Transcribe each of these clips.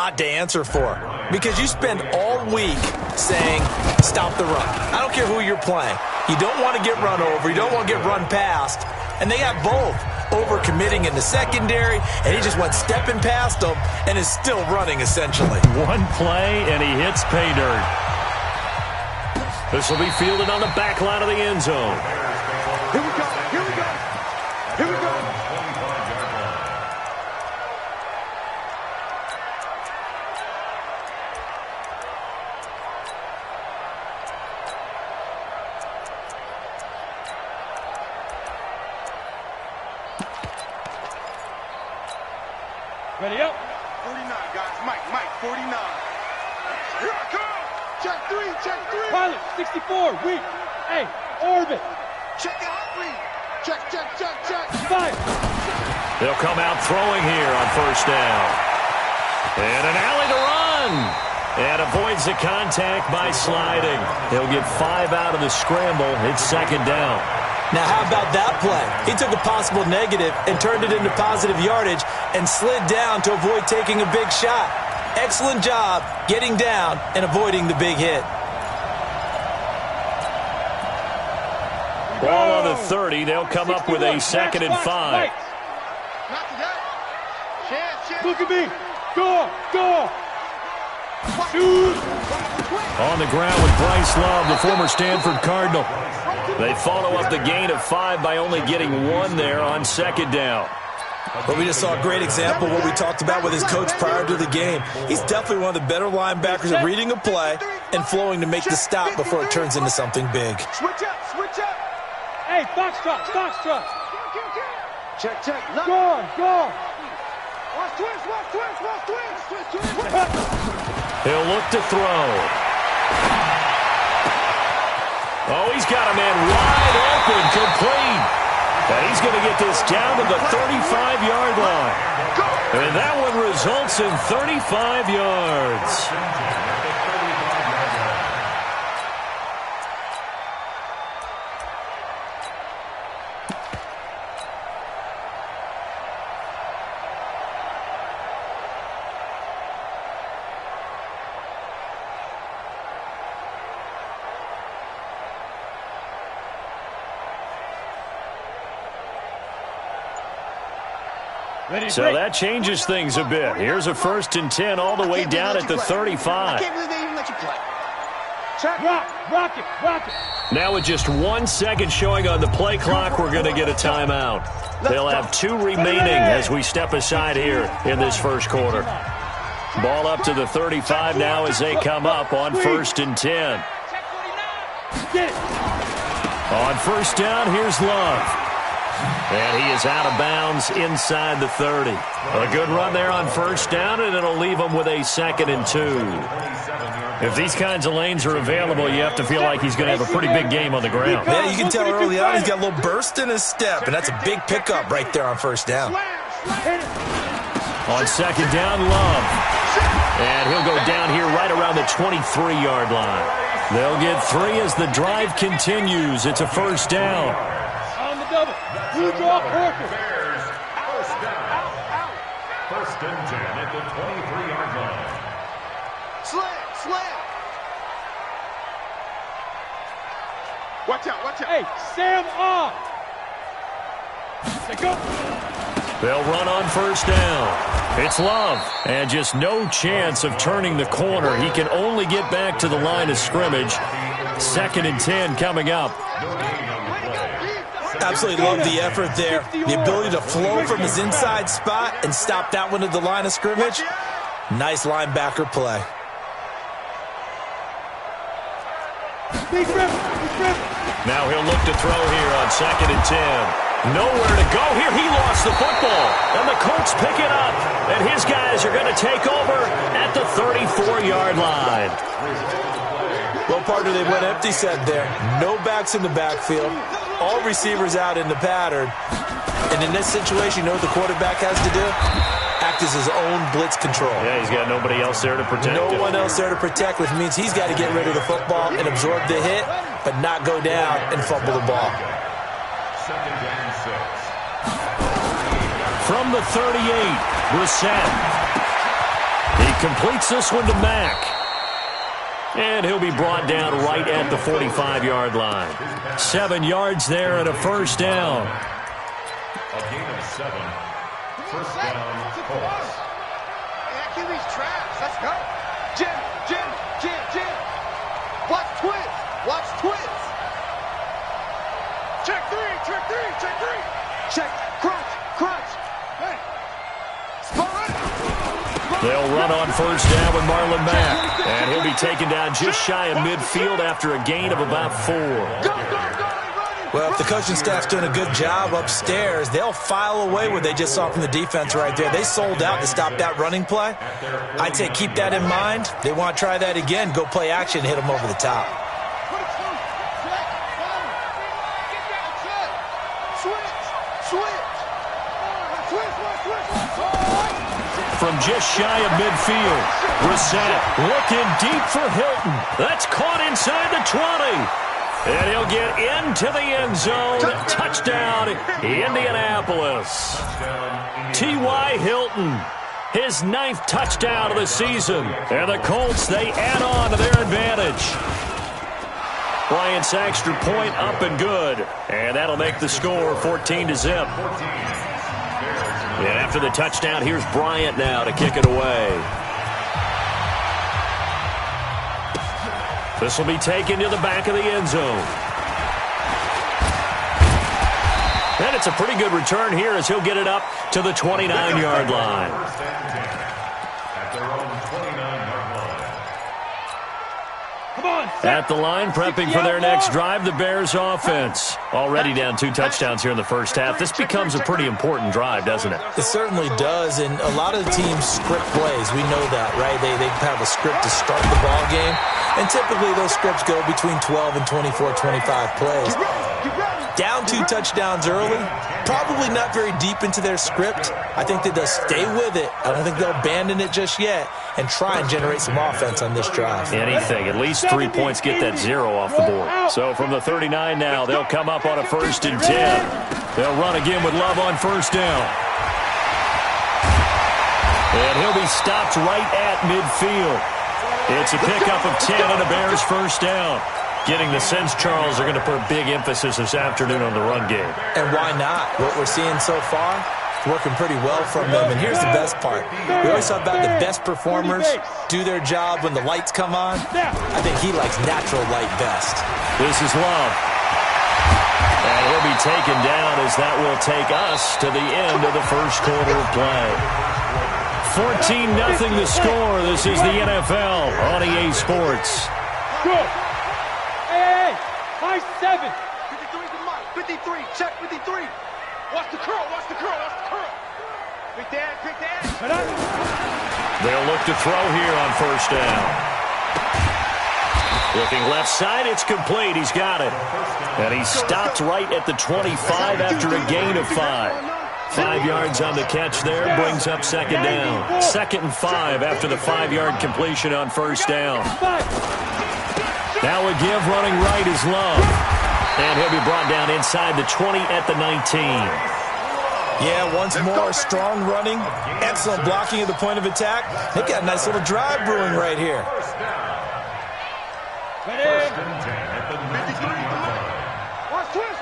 lot to answer for because you spend all week saying, stop the run. I don't care who you're playing. You don't want to get run over. You don't want to get run past. And they got both. Overcommitting in the secondary, and he just went stepping past them and is still running, essentially. One play, and he hits pay dirt. This will be fielded on the back line of the end zone. Here we go, here we go, here we go. Ready up. 49, guys. Mike, 49. Here I come. Check three. Pilot, 64, weak. Hey, orbit. Check out, read. Check. Fire. They'll come out throwing here on first down. And an alley to run. And avoids the contact by sliding. He'll get 5 out of the scramble. It's second down. Now, how about that play? He took a possible negative and turned it into positive yardage and slid down to avoid taking a big shot. Excellent job getting down and avoiding the big hit. Ball on the 30. They'll come up with a 2nd and 5. Not today. Chance. Look at me. Go. Shoot. On the ground with Bryce Love, the former Stanford Cardinal. They follow up the gain of 5 by only getting 1 there on second down. But we just saw a great example of what we talked about with his coach prior to the game. He's definitely one of the better linebackers at reading a play and flowing to make the stop before it turns into something big. Switch up. Hey, foxtrot. Check. Go. Watch twins. He'll look to throw. Oh, he's got a man wide open, complete. And he's going to get this down to the 35-yard line. And that one results in 35 yards. So that changes things a bit. Here's a 1st and 10 all the way down at the 35. I can't believe they even let you play. Check. Rock it. Now with just 1 second showing on the play clock, we're going to get a timeout. They'll have 2 remaining as we step aside here in this first quarter. Ball up to the 35 now as they come up on 1st and 10. Get it. On first down, here's Love. And he is out of bounds inside the 30. A good run there on first down, and it'll leave him with a 2nd and 2. If these kinds of lanes are available, you have to feel like he's going to have a pretty big game on the ground. Yeah, you can tell early on he's got a little burst in his step, and that's a big pickup right there on first down. On second down, Love. And he'll go down here right around the 23-yard line. They'll get 3 as the drive continues. It's a first down. On the double. You draw Porter. Out. 1st and 10 at the 23-yard line. Slam. Watch out. Hey, Sam on. Go. They'll run on first down. It's Love. And just no chance of turning the corner. He can only get back to the line of scrimmage. 2nd and 10 coming up. Absolutely love the effort there. The ability to flow from his inside spot and stop that one at the line of scrimmage. Nice linebacker play. Big rip. Now he'll look to throw here on 2nd and 10. Nowhere to go here. He lost the football. And the Colts pick it up. And his guys are going to take over at the 34-yard line. Well, partner, they went empty set there. No backs in the backfield. All receivers out in the pattern. And in this situation, you know what the quarterback has to do? Act as his own blitz control. Yeah, he's got nobody else there to protect him. No one else there to protect, which means he's got to get rid of the football and absorb the hit, but not go down and fumble the ball. 2nd and 6. From the 38, Brissett. He completes this one to Mack. And he'll be brought down right at the 45-yard line. 7 yards there and a first down. A gain of 7. First down, Colts. That QB's trash. Let's go. Jim. Watch twins. Watch twins. Check three. Check. Crunch. Hey. Spot right. They'll run on first down with Marlon Mack. And he'll be taken down just shy of midfield after a gain of about 4. Go. Well, if the coaching staff's doing a good job upstairs, they'll file away what they just saw from the defense right there. They sold out to stop that running play. I'd say keep that in mind. They want to try that again. Go play action, hit them over the top. From just shy of midfield, Brissett looking deep for Hilton. That's caught inside the 20. And he'll get into the end zone. Touchdown, Indianapolis. T.Y. Hilton, his 9th touchdown of the season. And the Colts, they add on to their advantage. Bryant's extra point up and good. And that'll make the score 14-0. And after the touchdown, here's Bryant now to kick it away. This will be taken to the back of the end zone. And it's a pretty good return here as he'll get it up to the 29-yard line. At their own 29-yard line. Come on, At the line, prepping for their next drive, the Bears offense. Already down 2 touchdowns here in the first half. This becomes a pretty important drive, doesn't it? It certainly does, and a lot of the teams script plays. We know that, right? They have a script to start the ball game, and typically those scripts go between 12 and 24, 25 plays. Down 2 touchdowns early, probably not very deep into their script. I think that they'll stay with it. I don't think they'll abandon it just yet and try and generate some offense on this drive. Anything. At least 3 points get that 0 off the board. So from the 39 now, they'll come up on a 1st and 10. They'll run again with Love on first down. And he'll be stopped right at midfield. It's a pickup of 10 and a Bears first down. Getting the sense, Charles, are going to put a big emphasis this afternoon on the run game. And why not? What we're seeing so far, working pretty well from them. And here's the best part. We always talk about the best performers do their job when the lights come on. I think he likes natural light best. This is Love. And he'll be taken down as that will take us to the end of the first quarter of play. 14-0 the score. This is the NFL on EA Sports. Good. Hey, high 7. 53 to Mike. 53. Check 53. Watch the curl. Big dad. They'll look to throw here on first down. Looking left side, it's complete. He's got it. And he stopped right at the 25 after a gain of 5. 5 yards on the catch there, brings up second down. 2nd and 5 after the 5-yard completion on first down. Now a give running right is Love. And he'll be brought down inside the 20 at the 19. Yeah, once more, strong running, excellent blocking at the point of attack. They've got a nice little drive brewing right here. First and 10 at the 19-yard line. Watch twins.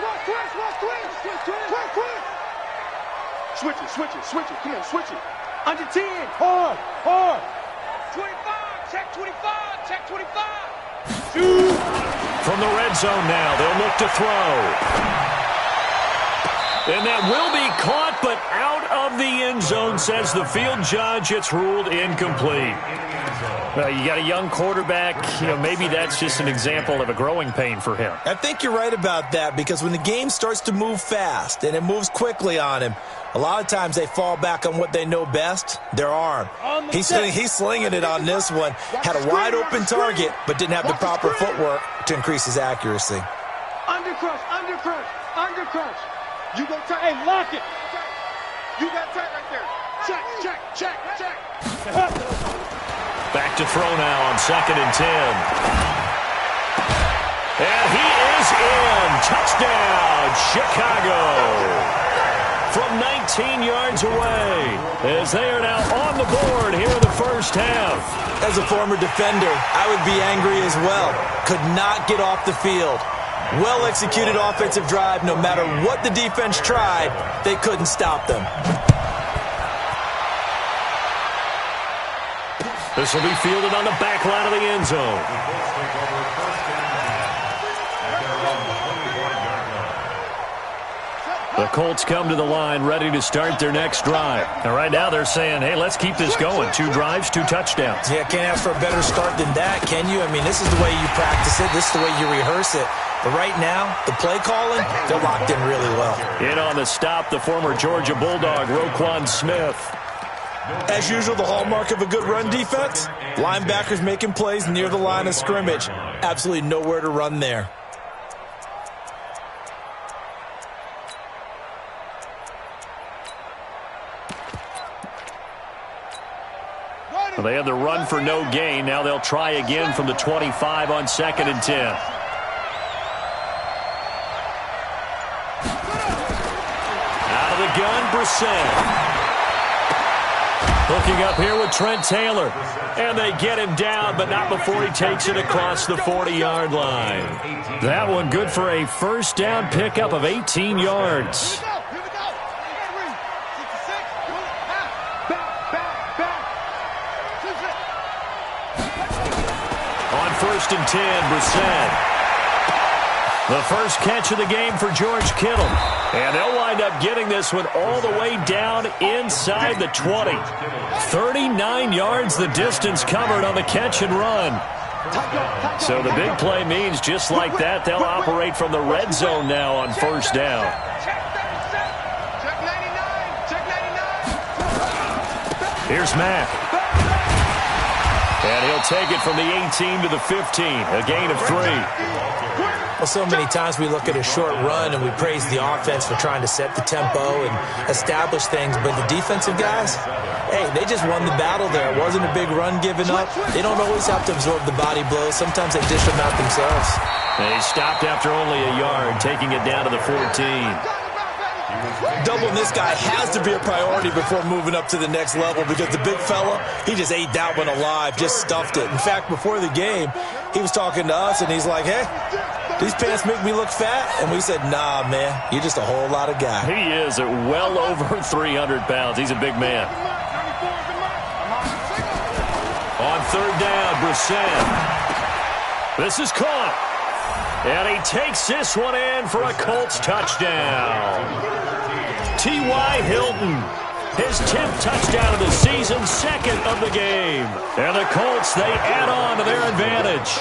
Switch it. Come on, switch it. Under 10. Hard. 25. Check 25. Shoot. From the red zone now, they'll look to throw. And that will be caught, but out of the end zone, says the field judge. It's ruled incomplete. You got a young quarterback. Maybe that's just an example of a growing pain for him. I think you're right about that, because when the game starts to move fast and it moves quickly on him, a lot of times they fall back on what they know best, their arm. He's slinging it on this one. Had a wide open target, but didn't have the proper footwork to increase his accuracy. Under crunch. You go tight. Hey, lock it. You got tight right there. Check. Back to throw now on 2nd and 10. And he is in. Touchdown, Chicago. from 19 yards away, as they are now on the board here in the first half. As a former defender, I would be angry as well. Could not get off the field. Well-executed offensive drive. No matter what the defense tried, they couldn't stop them. This will be fielded on the back line of the end zone. The Colts come to the line ready to start their next drive. And right now they're saying, hey, let's keep this going. 2 drives, 2 touchdowns. Yeah, can't ask for a better start than that, can you? I mean, this is the way you practice it. This is the way you rehearse it. But right now, the play calling, they're locked in really well. In on the stop, the former Georgia Bulldog, Roquan Smith. As usual, the hallmark of a good run defense, linebackers making plays near the line of scrimmage. Absolutely nowhere to run there. Well, they had the run for no gain. Now they'll try again from the 25 on 2nd and 10. Out of the gun, Brissett. Hooking up here with Trent Taylor. And they get him down, but not before he takes it across the 40-yard line. That one good for a first down pickup of 18 yards. On 1st and 10, Brissett. The first catch of the game for George Kittle. And they'll wind up getting this one all the way down inside the 20. 39 yards the distance covered on the catch and run. So the big play means just like that, they'll operate from the red zone now on first down. Here's Mack. And he'll take it from the 18 to the 15, a gain of 3. Well, so many times we look at a short run and we praise the offense for trying to set the tempo and establish things, but the defensive guys, hey, they just won the battle there. It wasn't a big run given up. They don't always have to absorb the body blows. Sometimes they dish them out themselves. They stopped after only a yard, taking it down to the 14. Doubling this guy has to be a priority before moving up to the next level because the big fella, he just ate that one alive, just stuffed it. In fact, before the game, he was talking to us, and he's like, hey, these pants make me look fat? And we said, nah, man, you're just a whole lot of guy. He is at well over 300 pounds. He's a big man. On 3rd down, Brissett. This is caught. And he takes this one in for a Colts touchdown. T.Y. Hilton, his 10th touchdown of the season, 2nd of the game. And the Colts, they add on to their advantage.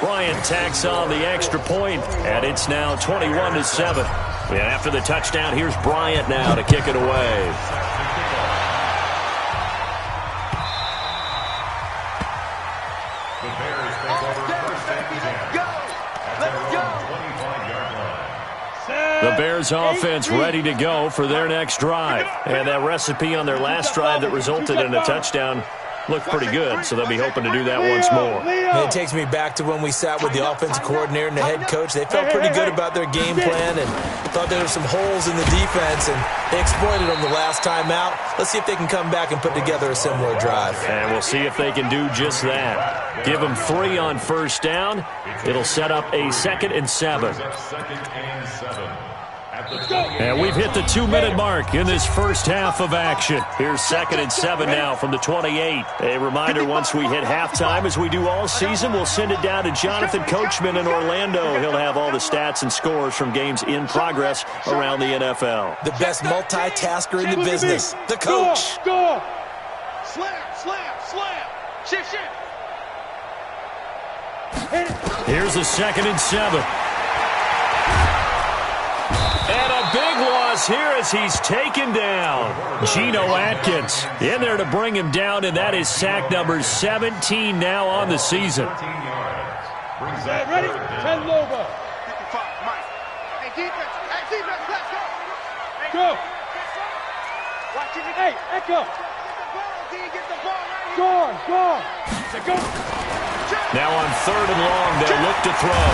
Bryant tacks on the extra point, and it's now 21-7. And after the touchdown, here's Bryant now to kick it away. The Bears offense ready to go for their next drive. And that recipe on their last drive that resulted in a touchdown looked pretty good, so they'll be hoping to do that once more. It takes me back to when we sat with the offensive coordinator and the head coach. They felt pretty good about their game plan and thought there were some holes in the defense, and they exploited them the last time out. Let's see if they can come back and put together a similar drive. And we'll see if they can do just that. Give them 3 on first down. It'll set up a 2nd and 7. And we've hit the 2-minute mark in this first half of action. Here's 2nd and 7 now from the 28. A reminder, once we hit halftime, as we do all season, we'll send it down to Jonathan Coachman in Orlando. He'll have all the stats and scores from games in progress around the NFL. The best multitasker in the business, the coach. Go! Slam, slam, slam. Shift, shift. Here's a 2nd and 7. And a big loss here as he's taken down. Geno Atkins in there to bring him down, and that is sack number 17 now on the season. Ready? 10 Loba. 55, Mike. Hey, defense, let's go. Go. Watch it. Hey, Echo. Get the ball right here. Go. Now on 3rd and long, they'll look to throw.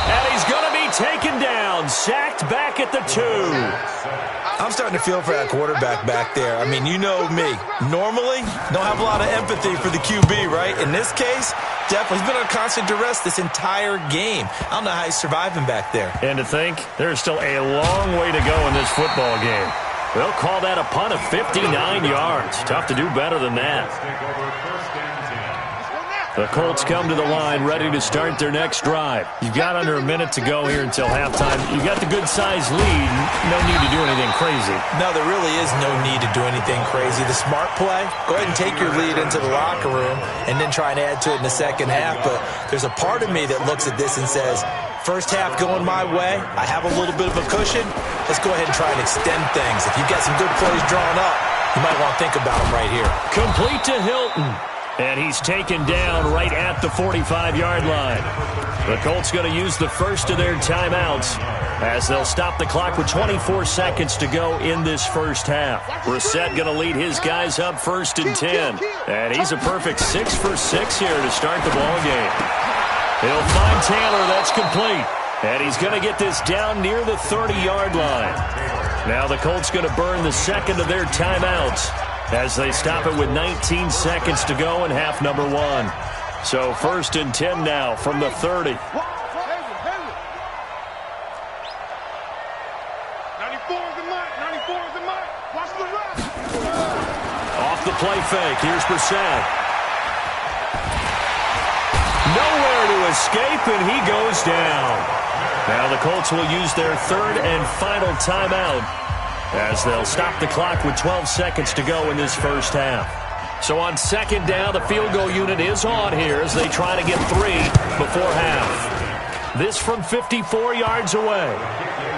And he's going to be be taken down. Sacked back at the 2. I'm starting to feel for that quarterback back there. I mean, you know me. Normally, don't have a lot of empathy for the QB, right? In this case, definitely. He's been on constant duress this entire game. I don't know how he's surviving back there. And to think, there's still a long way to go in this football game. They'll call that a punt of 59 yards. Tough to do better than that. The Colts come to the line ready to start their next drive. You've got under a minute to go here until halftime. You've got the good-sized lead. No need to do anything crazy. No, there really is no need to do anything crazy. The smart play, go ahead and take your lead into the locker room and then try and add to it in the second half. But there's a part of me that looks at this and says, first half going my way, I have a little bit of a cushion. Let's go ahead and try and extend things. If you've got some good plays drawn up, you might want to think about them right here. Complete to Hilton. And he's taken down right at the 45-yard line. The Colts going to use the first of their timeouts as they'll stop the clock with 24 seconds to go in this first half. Brissett going to lead his guys up 1st and 10. And he's a perfect 6 for 6 here to start the ball game. He'll find Taylor. That's complete. And he's going to get this down near the 30-yard line. Now the Colts going to burn the second of their timeouts as they stop it with 19 seconds to go in half number 1. So 1st and 10 now from the 30. 94 is the mark. 94 is the mark. Watch the run. Off the play fake. Here's Brissett. Nowhere to escape, and he goes down. Now the Colts will use their third and final timeout as they'll stop the clock with 12 seconds to go in this first half. So on second down, the field goal unit is on here as they try to get 3 before half. This from 54 yards away.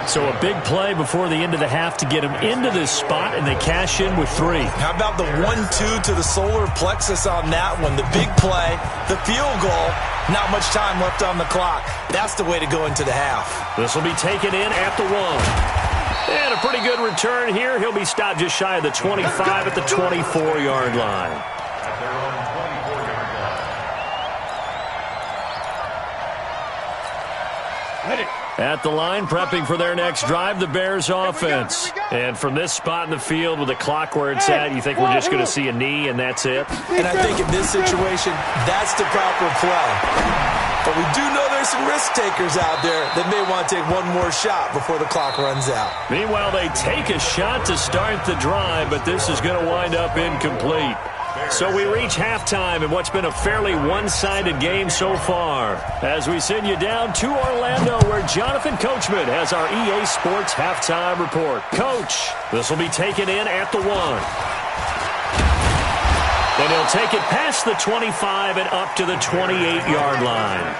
So a big play before the end of the half to get them into this spot, and they cash in with 3. How about the 1-2 to the solar plexus on that one? The big play, the field goal, not much time left on the clock. That's the way to go into the half. This will be taken in at the 1. And a pretty good return here. He'll be stopped just shy of the 25 at the 24-yard line. At the line, prepping for their next drive, the Bears offense. And from this spot in the field with the clock where it's at, you think we're just going to see a knee and that's it? And I think in this situation, that's the proper play. But we do know there's some risk takers out there that may want to take one more shot before the clock runs out. Meanwhile, they take a shot to start the drive, but this is going to wind up incomplete. So we reach halftime in what's been a fairly one-sided game so far, as we send you down to Orlando, where Jonathan Coachman has our EA Sports halftime report. Coach, this will be taken in at the 1. And he'll take it past the 25 and up to the 28-yard line.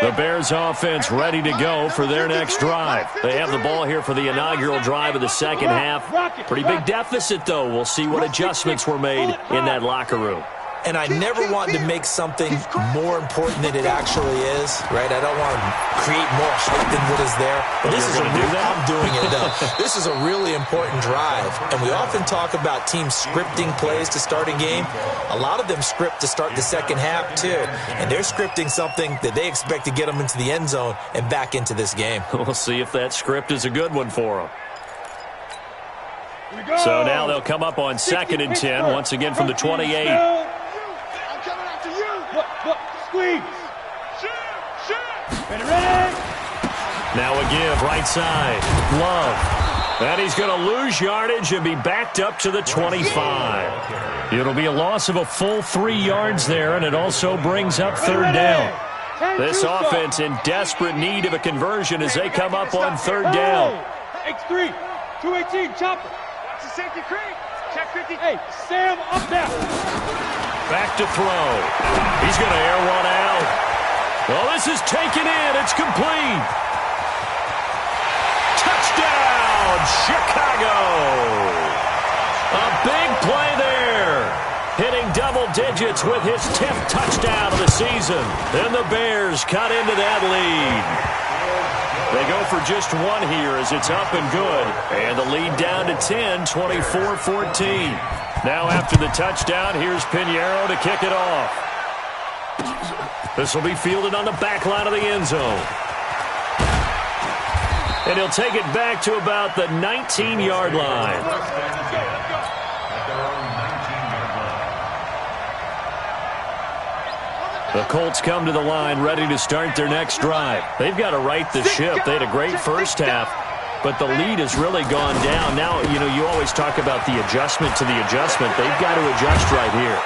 The Bears offense ready to go for their next drive. They have the ball here for the inaugural drive of the second half. Pretty big deficit, though. We'll see what adjustments were made in that locker room. And I never want to make something more important than it actually is, right? I don't want to create more hype than what is there. But this is I'm doing it, though. This is a really important drive. And we often talk about teams scripting plays to start a game. A lot of them script to start the second half, too. And they're scripting something that they expect to get them into the end zone and back into this game. We'll see if that script is a good one for them. So now they'll come up on 2nd and 10, once again from the 28. Squeeze. Ready. Now a give, right side. Love. And he's going to lose yardage and be backed up to the 25. It'll be a loss of a full 3 yards there, and it also brings up 3rd down. This offense in desperate need of a conversion as they come up on 3rd down. X3, 218, chopper. Watch the safety creep. Check 50. Hey, Sam, up there. Back to throw. He's going to air one out. Well, this is taken in. It's complete. Touchdown, Chicago. A big play there. Hitting double digits with his 10th touchdown of the season. Then the Bears cut into that lead. They go for just 1 here as it's up and good. And the lead down to 10, 24-14. Now after the touchdown, here's Pinheiro to kick it off. This will be fielded on the back line of the end zone. And he'll take it back to about the 19-yard line. The Colts come to the line ready to start their next drive. They've got to right the ship. They had a great first half, but the lead has really gone down. Now, you always talk about the adjustment to the adjustment. They've got to adjust right here.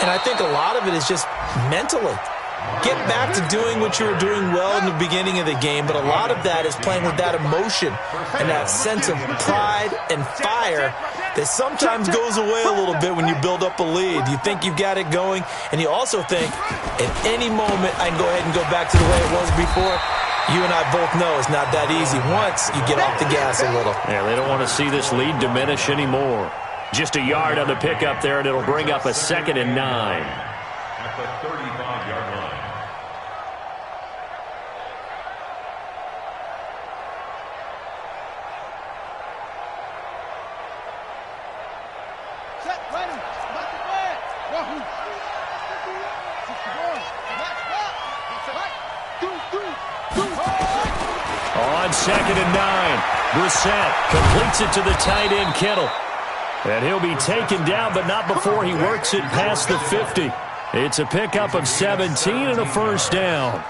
And I think a lot of it is just mentally. Get back to doing what you were doing well in the beginning of the game, but a lot of that is playing with that emotion and that sense of pride and fire that sometimes goes away a little bit when you build up a lead. You think you've got it going, and you also think, at any moment, I can go ahead and go back to the way it was before. You and I both know it's not that easy once you get off the gas a little. Yeah, they don't want to see this lead diminish anymore. Just a yard on the pickup there, and it'll bring up a 2nd and 9. At the 35-yard line. On 2nd and 9, Brissett completes it to the tight end, Kittle. And he'll be taken down, but not before he works it past the 50. It's a pickup of 17 and a first down.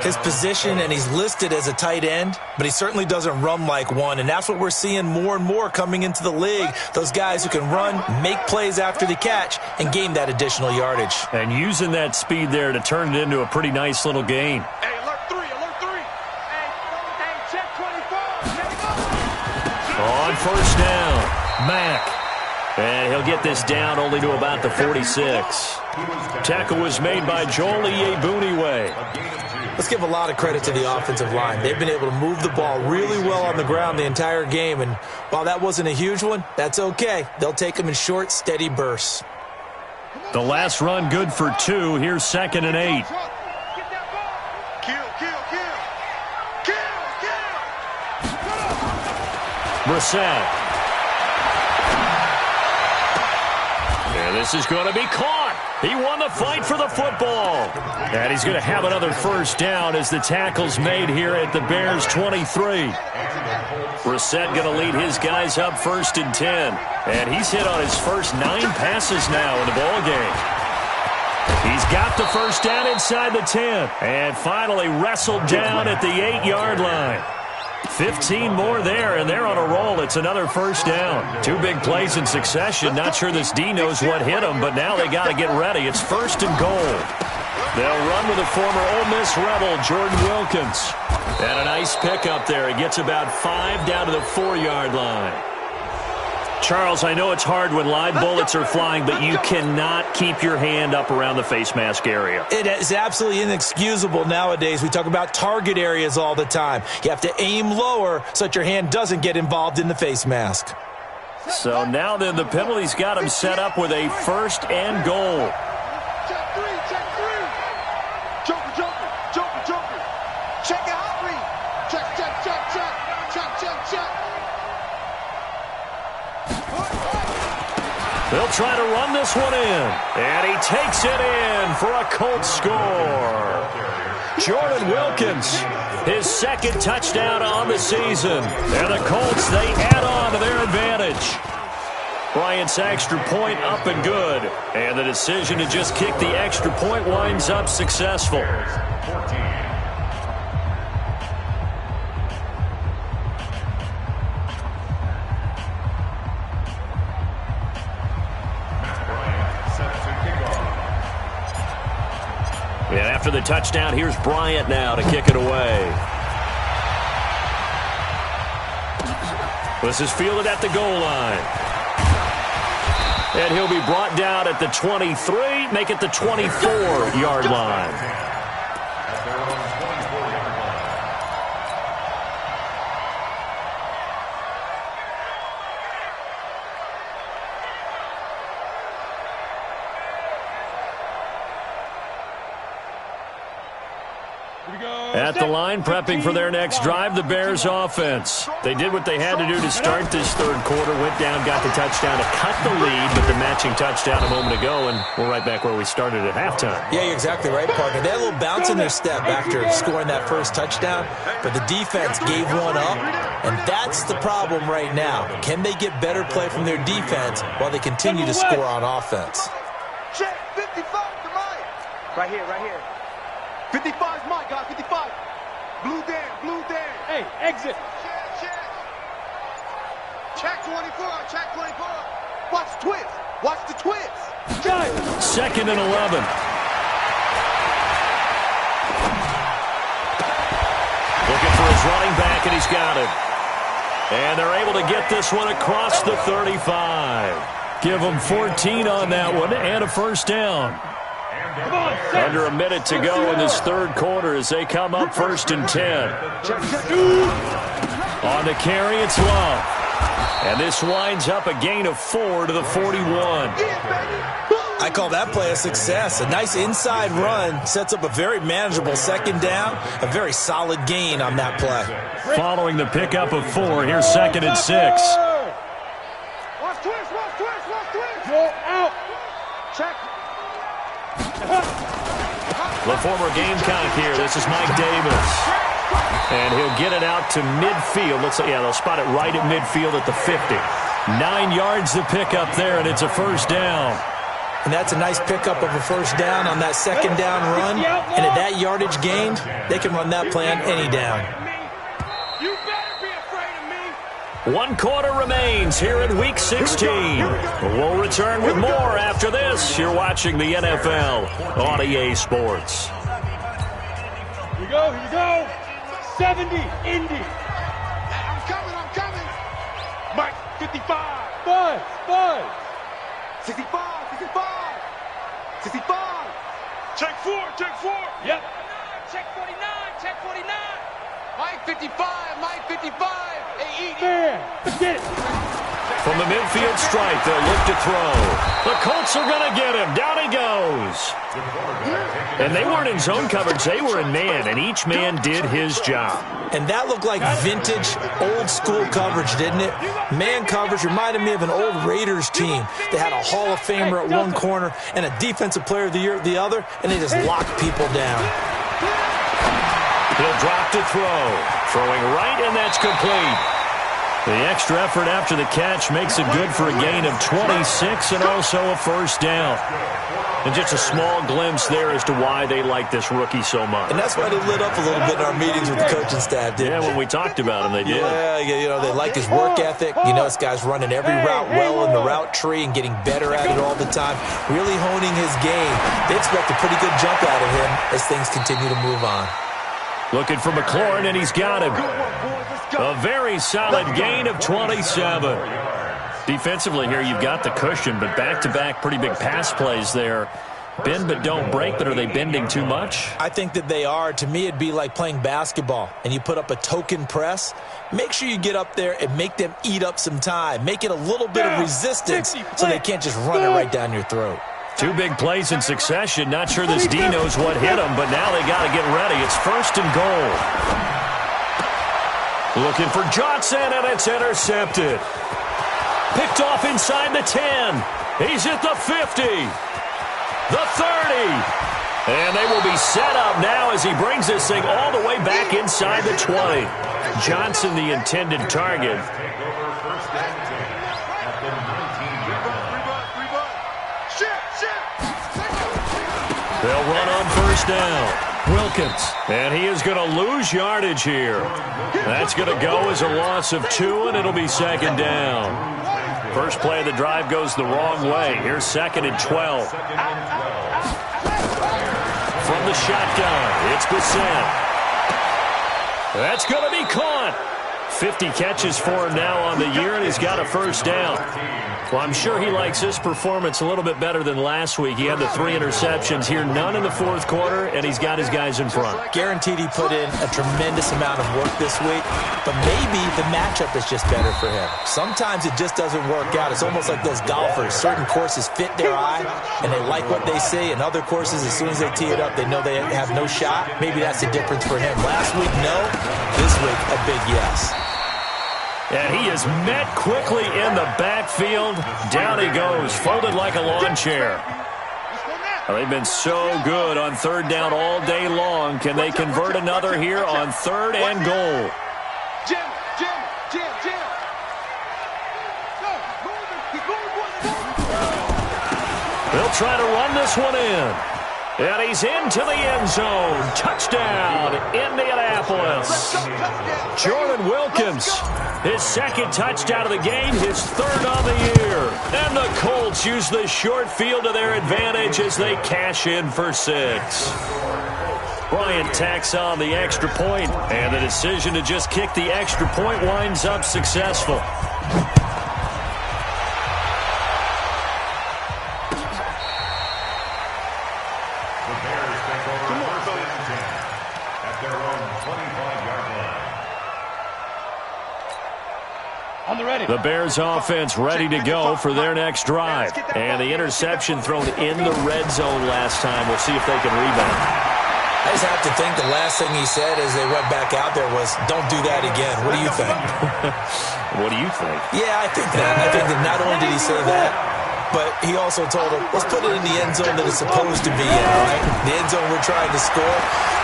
His position, and he's listed as a tight end, but he certainly doesn't run like one, and that's what we're seeing more and more coming into the league. Those guys who can run, make plays after the catch, and gain that additional yardage. And using that speed there to turn it into a pretty nice little gain. Hey, alert 3, alert 3. Hey, check 24. On first down, Mack. And he'll get this down only to about the 46. Tackle was made by Joel Iyiegbuniwe. Let's give a lot of credit to the offensive line. They've been able to move the ball really well on the ground the entire game, and while that wasn't a huge one, that's okay. They'll take them in short, steady bursts. The last run good for 2. Here's 2nd and 8. Brissett. And this is going to be caught. He won the fight for the football. And he's going to have another first down as the tackle's made here at the Bears' 23. Brissett going to lead his guys up 1st and 10. And he's hit on his first 9 passes now in the ball game. He's got the first down inside the 10. And finally wrestled down at the 8-yard line. 15 more there, and they're on a roll. It's another first down. 2 big plays in succession. Not sure this D knows what hit them, but now they got to get ready. It's 1st and goal. They'll run with the former Ole Miss Rebel, Jordan Wilkins. And a nice pickup there. He gets about 5 down to the 4-yard line. Charles, I know it's hard when live bullets are flying, but you cannot keep your hand up around the face mask area. It is absolutely inexcusable nowadays. We talk about target areas all the time. You have to aim lower so that your hand doesn't get involved in the face mask. So now then the penalty's got him set up with a 1st and goal. Check 3, check 3. Joker. Check it out, read. Check. They'll try to run this one in. And he takes it in for a Colts score. Jordan Wilkins, his 2nd touchdown on the season. And the Colts, they add on to their advantage. Bryant's extra point up and good. And the decision to just kick the extra point winds up successful. And after the touchdown, here's Bryant now to kick it away. This is fielded at the goal line. And he'll be brought down at the 23, make it the 24-yard line. We At the line, prepping for their next drive, the Bears offense. They did what they had to do to start this third quarter, went down, got the touchdown to cut the lead, but the matching touchdown a moment ago, and we're right back where we started at halftime. Yeah, you're exactly right, partner. They had a little bounce in their step after scoring that first touchdown, but the defense gave one up, and that's the problem right now. Can they get better play from their defense while they continue to score on offense? Check, 55 to Mike. Right here, right here. 55 is Mike, guys, 55. Blue Dan, blue Dan. Hey, exit. Check. Check 24, check 24. Watch the twist. Watch the twist. Guys. 2nd and 11. Looking for his running back, and he's got it. And they're able to get this one across the 35. Give them 14 on that one and a first down. Come on, Under a minute to go in this third quarter as they come up 1st and 10. On the carry, it's Love. And this winds up a gain of 4 to the 41. I call that play a success. A nice inside run sets up a very manageable 2nd down, a very solid gain on that play. Following the pickup of 4, here's 2nd and 6. Watch twist, watch twist, watch twist. Go out. Check. The former Gamecock here. This is Mike Davis. And he'll get it out to midfield. They'll spot it right at midfield at the 50. 9 yards to pick up there, and it's a first down. And that's a nice pickup of a first down on that 2nd down run. And at that yardage gained, they can run that play on any down. You better be afraid of me. 1 quarter remains here in Week 16. We'll return with more after this. You're watching the NFL on EA Sports. Here you go, here you go. 70, Indy. I'm coming. Mike, 55. Buzz. 65. 65. Check 4. Yep. Check 49. Mike 55. Hey, eat. Man, get it. From the midfield stripe, they'll look to throw. The Colts are going to get him. Down he goes. And they weren't in zone coverage. They were in man, and each man did his job. And that looked like vintage, old-school coverage, didn't it? Man coverage reminded me of an old Raiders team. They had a Hall of Famer at one corner and a Defensive Player of the Year at the other, and they just locked people down. He'll drop to throw. Throwing right, and that's complete. The extra effort after the catch makes it good for a gain of 26 and also a first down. And just a small glimpse there as to why they like this rookie so much. And that's why they lit up a little bit in our meetings with the coaching staff, didn't they? When we talked about him, they did. Yeah, they like his work ethic. This guy's running every route well in the route tree and getting better at it all the time, really honing his game. They expect a pretty good jump out of him as things continue to move on. Looking for McLaurin, and he's got him. A very solid gain of 27. Defensively here, you've got the cushion, but back-to-back pretty big pass plays there. Bend but don't break, but are they bending too much? I think that they are. To me, it'd be like playing basketball, and you put up a token press. Make sure you get up there and make them eat up some time. Make it a little bit of resistance so they can't just run it right down your throat. 2 big plays in succession. Not sure this D knows what hit him, but now they got to get ready. It's 1st and goal. Looking for Johnson, and it's intercepted. Picked off inside the 10. He's at the 50. The 30. And they will be set up now as he brings this thing all the way back inside the 20. Johnson, the intended target. They'll run on 1st down. Wilkins, and he is going to lose yardage here. That's going to go as a loss of 2, and it'll be 2nd down. First play of the drive goes the wrong way. Here's 2nd and 12. From the shotgun, it's Bissett. That's going to be caught. 50 catches for him now on the year, and he's got a first down. Well, I'm sure he likes this performance a little bit better than last week. He had the 3 interceptions here, none in the fourth quarter, and he's got his guys in front. Guaranteed he put in a tremendous amount of work this week, but maybe the matchup is just better for him. Sometimes it just doesn't work out. It's almost like those golfers. Certain courses fit their eye, and they like what they see, and other courses, as soon as they tee it up, they know they have no shot. Maybe that's the difference for him. Last week, no. This week, a big yes. And he is met quickly in the backfield. Down he goes, folded like a lawn chair. Well, they've been so good on third down all day long. Can they convert another here on 3rd and goal? They'll try to run this one in. And he's into the end zone. Touchdown, Indianapolis. Jordan Wilkins, his 2nd touchdown of the game, his 3rd on the year. And the Colts use the short field to their advantage as they cash in for 6. Bryant tacks on the extra point, and the decision to just kick the extra point winds up successful. The Bears offense ready to go for their next drive. And the interception thrown in the red zone last time. We'll see if they can rebound. I just have to think the last thing he said as they went back out there was, don't do that again. What do you think? What do you think? Yeah, I think that. I think that not only did he say that, but he also told him, let's put it in the end zone that it's supposed to be in, all right? The end zone we're trying to score.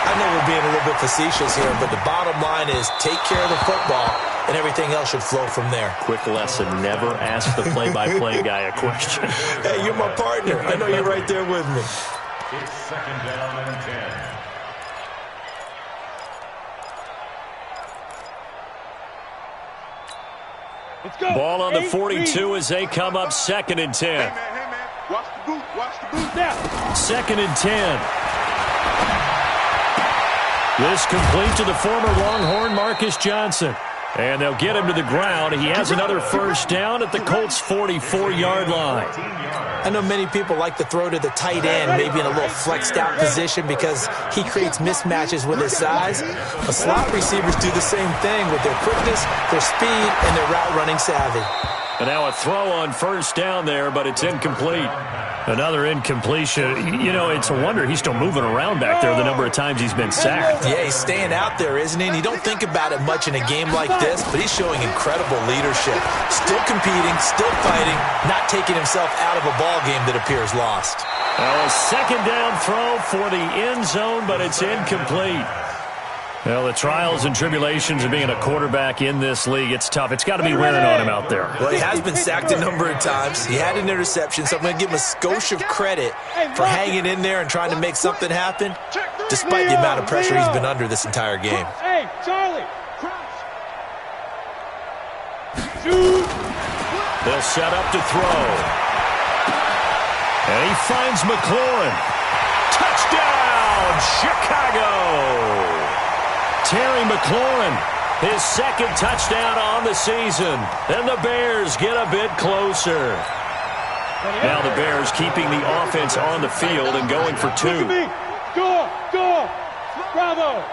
I know we're being a little bit facetious here, but the bottom line is take care of the football, and everything else should flow from there. Quick lesson, never ask the play-by-play guy a question. Hey, you're my partner. I know you're right there with me. It's 2nd down and 10. Let's go. Ball on the 42 as they come up 2nd and 10. Hey, man. Watch the boot. Watch the boot. Now. 2nd and 10. This complete to the former Longhorn Marcus Johnson. And they'll get him to the ground. He has another first down at the Colts' 44-yard line. I know many people like to throw to the tight end, maybe in a little flexed out position because he creates mismatches with his size. But slot receivers do the same thing with their quickness, their speed, and their route running savvy. And now a throw on first down there, but it's incomplete. Another incompletion. You know, it's a wonder he's still moving around back there the number of times he's been sacked. Yeah, he's staying out there, isn't he? And you don't think about it much in a game like this, but he's showing incredible leadership. Still competing, still fighting, not taking himself out of a ball game that appears lost. Well, a 2nd down throw for the end zone, but it's incomplete. Well, the trials and tribulations of being a quarterback in this league, it's tough. It's got to be wearing on him out there. Well, he has been sacked a number of times. He had an interception, so I'm going to give him a skosh of credit for hanging in there and trying to make something happen, despite the amount of pressure he's been under this entire game. Hey, Charlie. Shoot. They'll set up to throw. And he finds McLaurin. Touchdown, Chicago! Terry McLaurin, his 2nd touchdown on the season. And the Bears get a bit closer. Now the Bears keeping the offense on the field and going for 2. Go, go, bravo.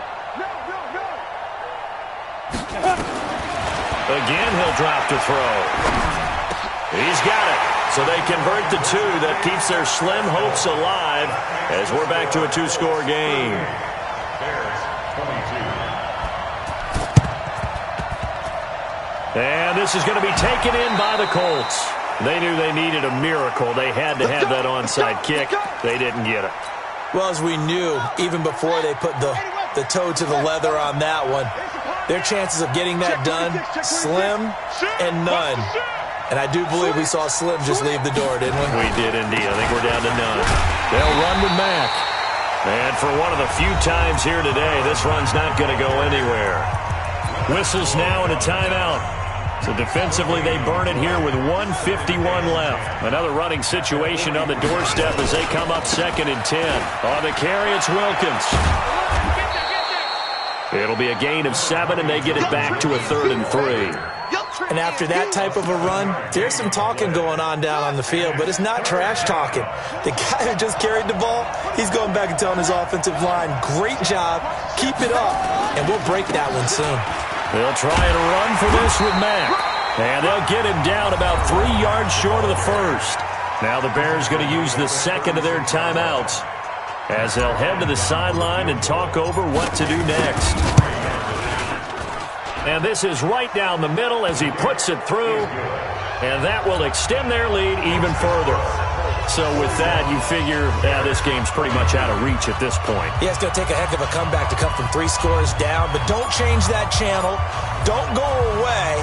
Again, he'll drop to throw. He's got it. So they convert the 2. That keeps their slim hopes alive as we're back to a 2-score game. Bears 22. And this is going to be taken in by the Colts. They knew they needed a miracle. They had to have that onside kick. They didn't get it. Well, as we knew, even before they put the toe to the leather on that one, their chances of getting that done, slim and none. And I do believe we saw Slim just leave the door, didn't we? We did indeed. I think we're down to none. They'll run with Mack. And for one of the few times here today, this run's not going to go anywhere. Whistles now and a timeout. So defensively, they burn it here with 1:51 left. Another running situation on the doorstep as they come up 2nd and 10. On the carry, it's Wilkins. It'll be a gain of 7, and they get it back to a 3rd and 3. And after that type of a run, there's some talking going on down on the field, but it's not trash talking. The guy who just carried the ball, he's going back and telling his offensive line, great job, keep it up, and we'll break that one soon. They'll try and run for this with Mack, and they'll get him down about 3 yards short of the first. Now the Bears going to use the second of their timeouts as they'll head to the sideline and talk over what to do next. And this is right down the middle as he puts it through. And that will extend their lead even further. So with that, you figure this game's pretty much out of reach at this point. Yeah, it's going to take a heck of a comeback to come from 3 scores down. But don't change that channel. Don't go away.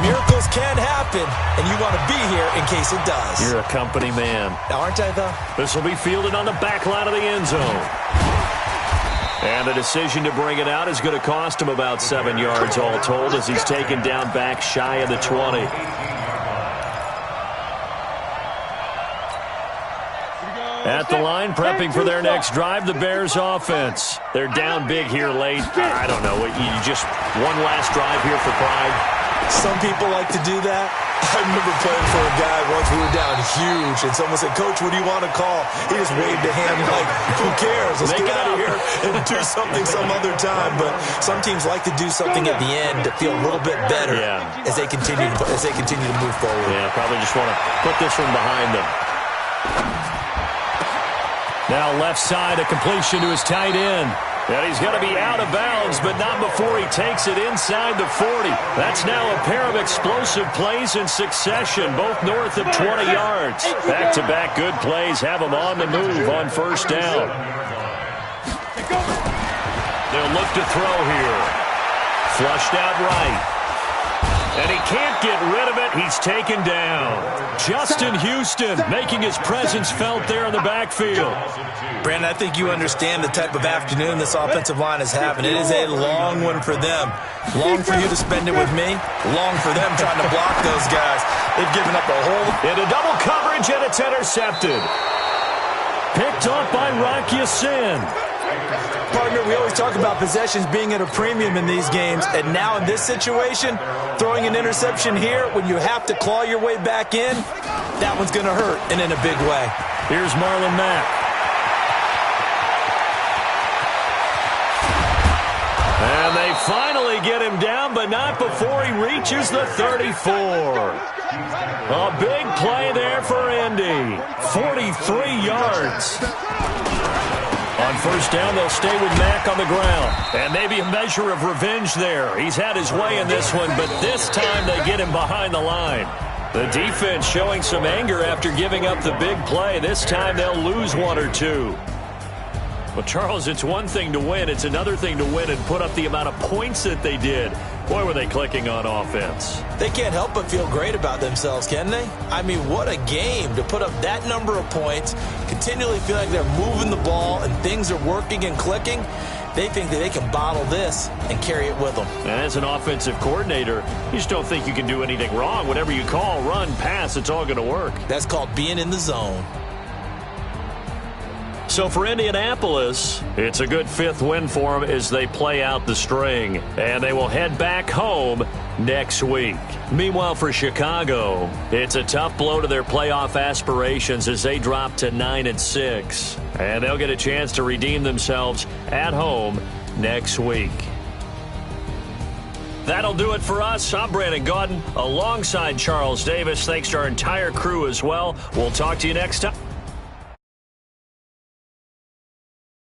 Miracles can happen. And you want to be here in case it does. You're a company man. Aren't I, though? This will be fielded on the back line of the end zone. And the decision to bring it out is going to cost him about 7 yards all told as he's taken down back shy of the 20. At the line, prepping for their next drive, the Bears offense. They're down big here late. I don't know. You just one last drive here for pride. Some people like to do that. I remember playing for a guy once. We were down huge, and someone said, "Coach, what do you want to call?" He just waved a hand like, "Who cares? Let's get out of here and do something some other time." But some teams like to do something at the end to feel a little bit better as they continue to move forward. Yeah, probably just want to put this one behind them. Now left side, a completion to his tight end. And he's going to be out of bounds, but not before he takes it inside the 40. That's now a pair of explosive plays in succession, both north of 20 yards. Back-to-back good plays have him on the move on first down. They'll look to throw here. Flushed out right. And he can't get rid of it. He's taken down. Justin Houston making his presence felt there in the backfield. Brandon, I think you understand the type of afternoon this offensive line is having. It is a long one for them. Long for you to spend it with me. Long for them trying to block those guys. They've given up a whole... Into double coverage, and it's intercepted. Picked off by Rock Ya-Sin. Partner, we always talk about possessions being at a premium in these games, and now in this situation, throwing an interception here when you have to claw your way back in, that one's going to hurt, and in a big way. Here's Marlon Mack. And they finally get him down, but not before he reaches the 34. A big play there for Indy. 43 yards. On first down, they'll stay with Mack on the ground. And maybe a measure of revenge there. He's had his way in this one, but this time they get him behind the line. The defense showing some anger after giving up the big play. This time they'll lose 1 or 2. Well, Charles, it's one thing to win. It's another thing to win and put up the amount of points that they did. Boy, were they clicking on offense. They can't help but feel great about themselves, can they? I mean, what a game to put up that number of points, continually feel like they're moving the ball and things are working and clicking. They think that they can bottle this and carry it with them. And as an offensive coordinator, you just don't think you can do anything wrong. Whatever you call, run, pass, it's all going to work. That's called being in the zone. So for Indianapolis, it's a good 5th win for them as they play out the string. And they will head back home next week. Meanwhile, for Chicago, it's a tough blow to their playoff aspirations as they drop to 9-6. And they'll get a chance to redeem themselves at home next week. That'll do it for us. I'm Brandon Gaudin alongside Charles Davis. Thanks to our entire crew as well. We'll talk to you next time.